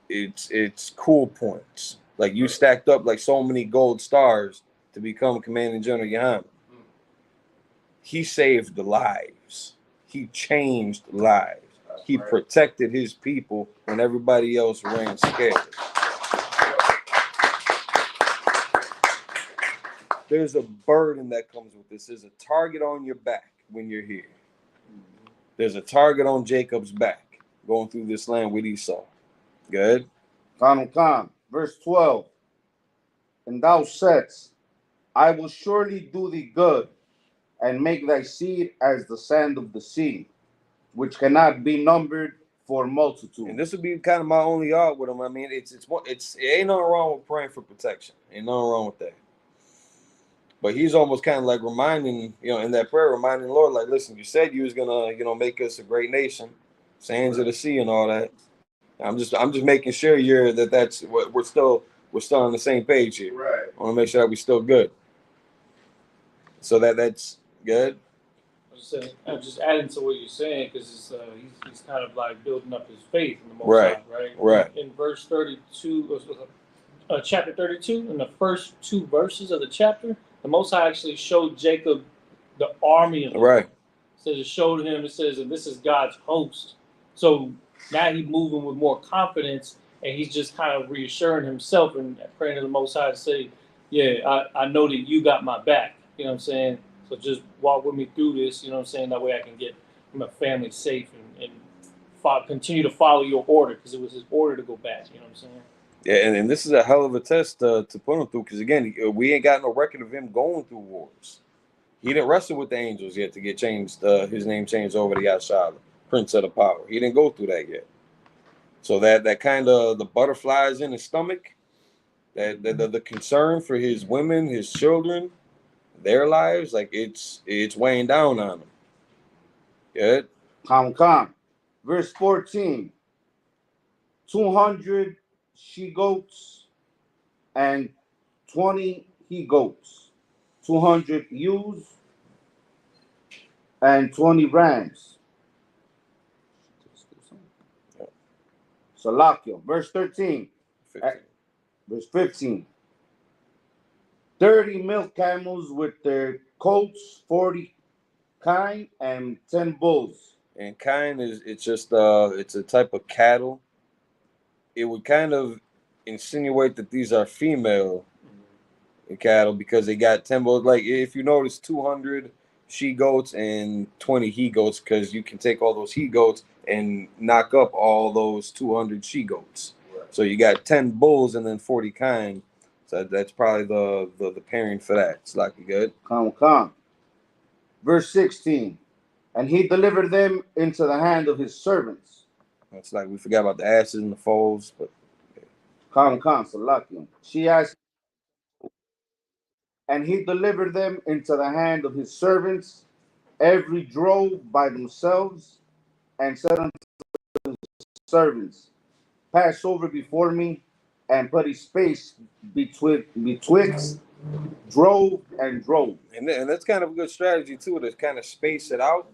it's cool points. Like you stacked up like so many gold stars to become Commanding General Yahan. He saved the lives. he changed lives. He protected his people when everybody else ran scared. There's a burden that comes with this. There's a target on your back when you're here. There's a target on Jacob's back going through this land with Esau. Good. Verse 12. And thou saidst, I will surely do thee good, and make thy seed as the sand of the sea, which cannot be numbered for multitude. And this would be kind of my only art with him. I mean, it ain't nothing wrong with praying for protection. Ain't nothing wrong with that. But he's almost kind of like reminding, in that prayer, reminding the Lord, like, listen, you said you was gonna, make us a great nation, sands of the sea and all that. I'm just making sure that's what we're still on the same page here. Right. I want to make sure that we're still good. So that's good. I'm just adding to what you're saying, because he's kind of like building up his faith in the Most High, right? Right. In verse 32, chapter 32, in the first 2 verses of the chapter, the Most High actually showed Jacob the army of the right. Lord. It says it showed him. It says, and this is God's host. So now he's moving with more confidence, and he's just kind of reassuring himself and praying to the Most High to say, yeah, I know that you got my back. You know what I'm saying? So just walk with me through this. You know what I'm saying? That way I can get my family safe and continue to follow your order, because it was his order to go back. You know what I'm saying? Yeah, and this is a hell of a test to put him through, because again, we ain't got no record of him going through wars. He didn't wrestle with the angels yet to get changed. His name changed over to Yashala, Prince of the Power. He didn't go through that yet. So that kind of the butterflies in his stomach, that the concern for his women, his children, their lives, like it's weighing down on him. Good. Verse 14. 200 she-goats and 20 he-goats, 200 ewes and 20 rams. Salakio. Verse 13. 15. Verse 15. 30 milk camels with their colts, 40 kine, and 10 bulls. And kine it's a type of cattle. It would kind of insinuate that these are female cattle because they got 10 bulls. Like if you notice, 200 she goats and 20 he goats, because you can take all those he goats and knock up all those 200 she goats. Right. So you got 10 bulls and then 40 kine. So that's probably the pairing for that. It's like good. Come. Verse 16. And he delivered them into the hand of his servants. It's like we forgot about the asses and the foals, but She asked, and he delivered them into the hand of his servants, every drove by themselves, and said unto his servants, pass over before me, and put a space betwixt drove and drove. And that's kind of a good strategy too, to kind of space it out,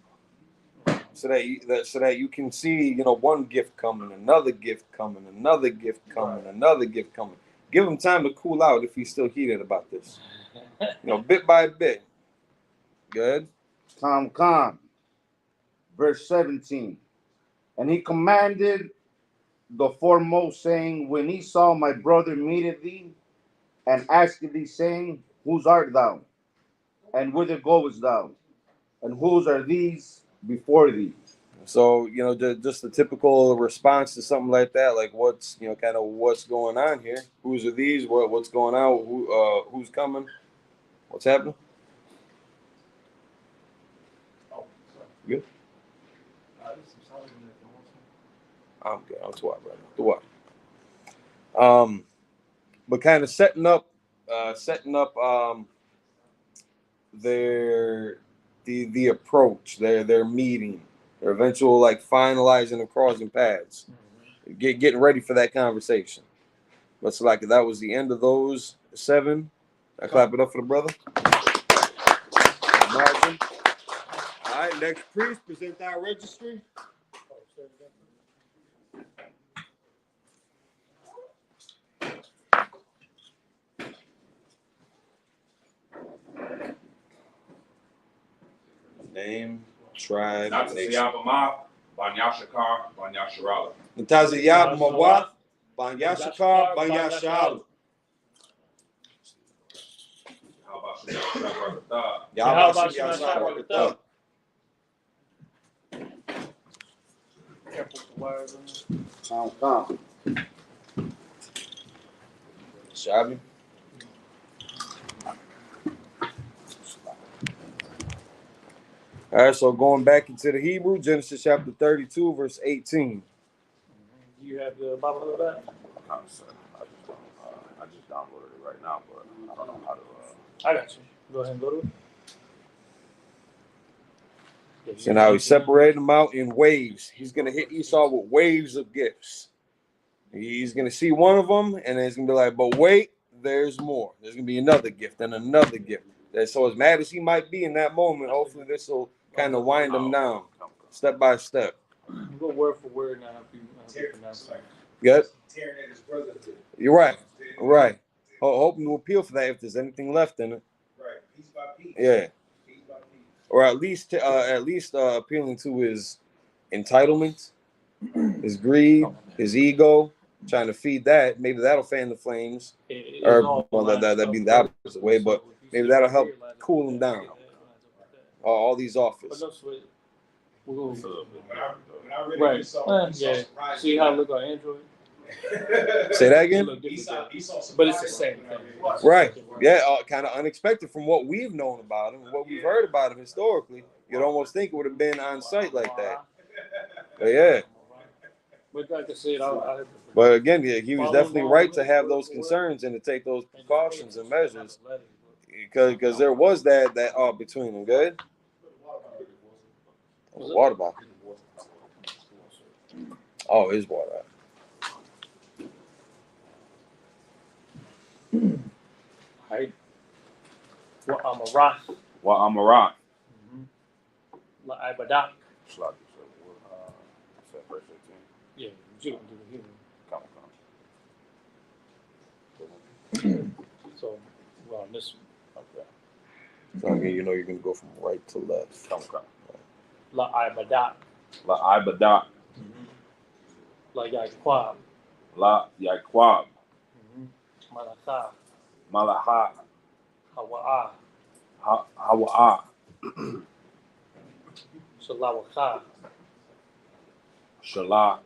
so that you can see, one gift coming, another gift coming, another gift coming, another gift coming. Give him time to cool out if he's still heated about this. Bit by bit. Good. Come. Verse 17. And he commanded the foremost, saying, when Esau my brother meeteth thee, and asketh thee, saying, whose art thou? And whither goest thou? And whose are these before thee? So, just the typical response to something like that, like what's, kind of what's going on here? Whose are these? What's going on? Who's coming? What's happening? Good. I'm good. I'm too hot right now. Too hot. But kind of setting up the approach, their meeting, their eventual finalizing and crossing paths, getting ready for that conversation. Looks like that was the end of those 7. I clap it up for the brother. Imagine. All right, next priest, present our registry. Name. tribe, nation. Nataziyabama, Banyashakar, Banyasharala. Nataziyabama, Banyashakar, Banyashala. Yahweh Yahweh. Careful with the wires on there. Come. Shabby. All right, so going back into the Hebrew, Genesis chapter 32, verse 18. You have the Bible of that? I just downloaded it right now, but I don't know how to. I got you. Go ahead and go to it. Yeah, So now he's separating them out in waves. He's going to hit Esau with waves of gifts. He's going to see one of them, and then he's going to be like, but wait, there's more. There's going to be another gift and another gift. And so as mad as he might be in that moment, hopefully this will kind of wind him down, step by step. Go word for word now. If you pronounce it. Good? You're right. Right. Hoping to appeal for that if there's anything left in it. Right. Piece by piece. Yeah. Piece by piece. Or at least appealing to his entitlement, his greed, his ego, trying to feed that. Maybe that'll fan the flames. Or well, that'd be the opposite way, but maybe that'll help cool him down. All these offers. Right. Yeah. See how it look on Android? Say that again? But it's the same thing. Right. Yeah, kind of unexpected from what we've known about him, what we've heard about him historically. You'd almost think it would have been on site like that. But yeah. But like I said, but again, he was definitely right to have those concerns and to take those precautions and measures because there was that between them. Good. Water bottle. Oh, his water. Right. Well, I'm a rock. Well, I'm a rock. La Ibadak. Yeah, you don't do the Hebrew. So, well, this one. Okay. So again, you know you're gonna go from right to left. La Ibadak. La Ibadak. La Yaquab. La Yaquab. Malakah. Malaha. Hawa'ah. Hawa'ah. Shalawakah. Shalah.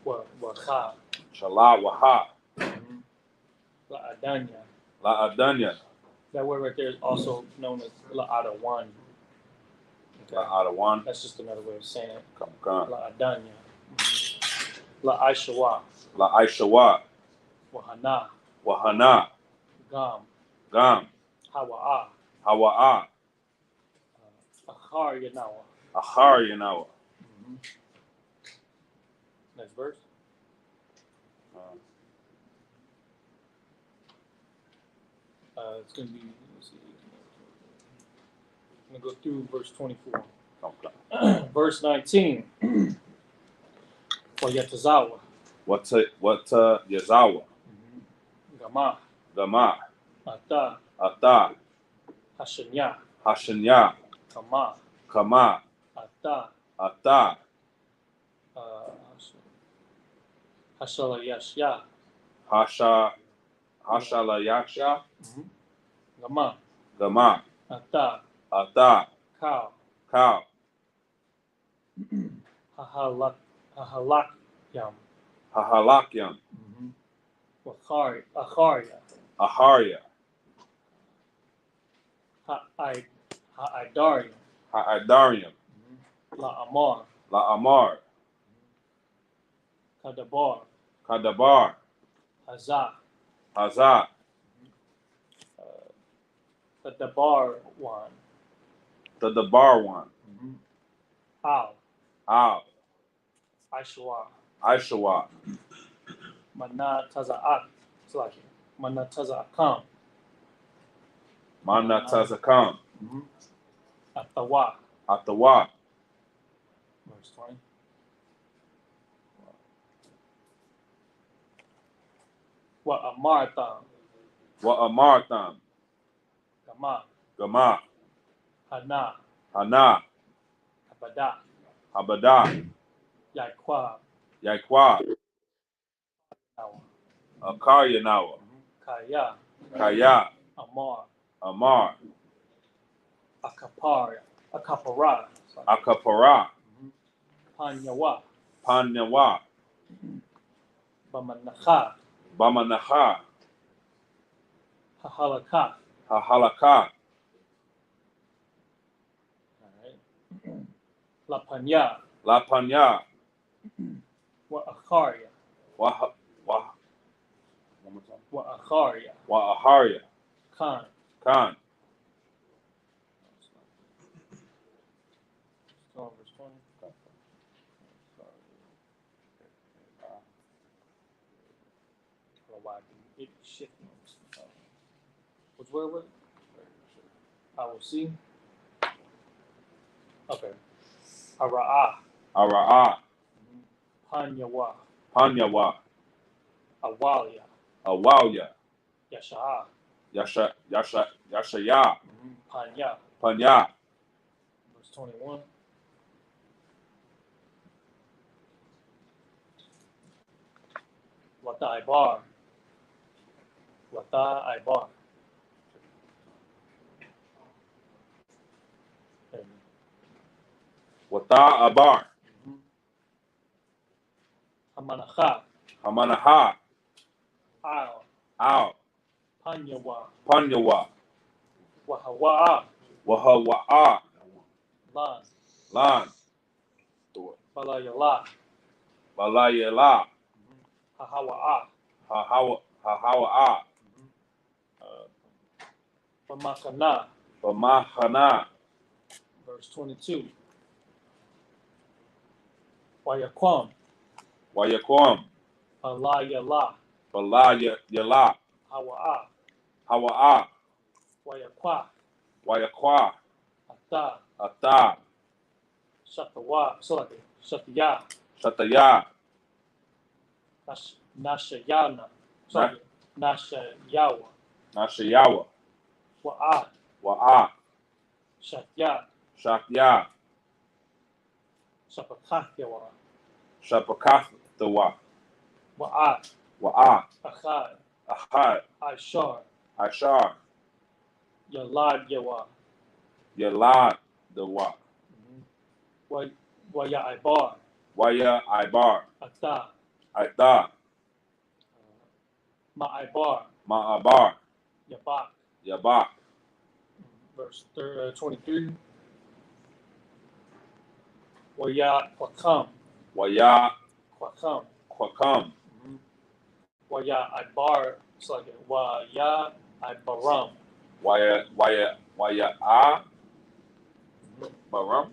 Wakah. Shalah Waha. La Adanya. La Adanya. That word right there is also known as La Adawan. Okay. La Adawan. That's just another way of saying it. Come. La Adanya. La Aishawa. La Aishawa. Wahana. Wahana. Gam. Gam. Hawa'ah. Hawa'ah. Achar Yanawa. Achar Yanawa. Next verse. It's going to be, let's see. I'm going to go through verse 24. Okay. Verse 19. Wayatazawa. What Yazawa? Gama. Gama. Ata. Ata. Hashanya. Hashanya. Kama. Kama. Ata. Ata. Hashalayashya. Hashalayasha. Gama. Gama. Ata. Ata. Cow. Cow. Hahalakyam. Hahalakyam. Acharya. Aharya. Ha'idarium. Ha'idarium. La'amar. La'amar. Kadabar. Kadabar. Hazah. Hazah. The Dabar one. The Dabar one. Al. Al. Aishwa. Aishawa. Mana Taza'at. It's like Mana Taza'akam. Mana Tazakam. Atawa. Atawa. Verse 20. Wa Amartam. Wa Amartam. Gama. Gama. Hana. Hana. Habada. Habada. Yaquab. Yaquab. Nawa. Akarya. Kaya. Kaya. Amar. Amar. Akapara. Akapara. Akapara. Panyawa. Panyawa. Bamanacha. Bamanaha. Hahalaka. Hahalaka. Lapanya. Lapanya. Wa Akharia. Wa Wa Akharia. Wa Aharia. Khan. Khan. Verse 20. It shifting. Which word was it? I will see. Okay. Ara'ah. Ara'ah. Panyawa. Panyawa. Awalia. Awalya. Yasha'a. Yashaya. Panya. Panya. Verse 21. Wata Ibar. Wata Ibar. Wata Abar. Hamanacha. Hamanaha. Al. Al. Panyawa. Panyawa. Wahawa'a. Wahawa'a. Lan. Lan. Balayala. Balayela. Hahawa'a. Hahawa'a. Bamakana. Bamahana. Verse 22. Wayaquam. Wayaquam. Balayala. Balayela. Hawa'a. Hawa'a. Wayaqua. Wayaqua. Ata. Ata. Shatawa. Sorry. Shatya. Shataya. Nashayana. Sorry. Nashayawa. Nashayawa. Wa'a. Wa'a. Shatya. Shatya. Shapakatyawa. Shapakathawa. Wa'a. Wa'a. Achad. Ahad. Ashar. Ashar. Yalad Yawa. Yalad the wa. Waya Ibar. Waya Ibar. Ata. Ata. Ma Ibar. Ma'abar. Yabak. Yabak. Verse 23. Waya Quakam. Waya Quakam. Quakam. Waya Ibar. It's like Waya Ibaram. Waya Baram.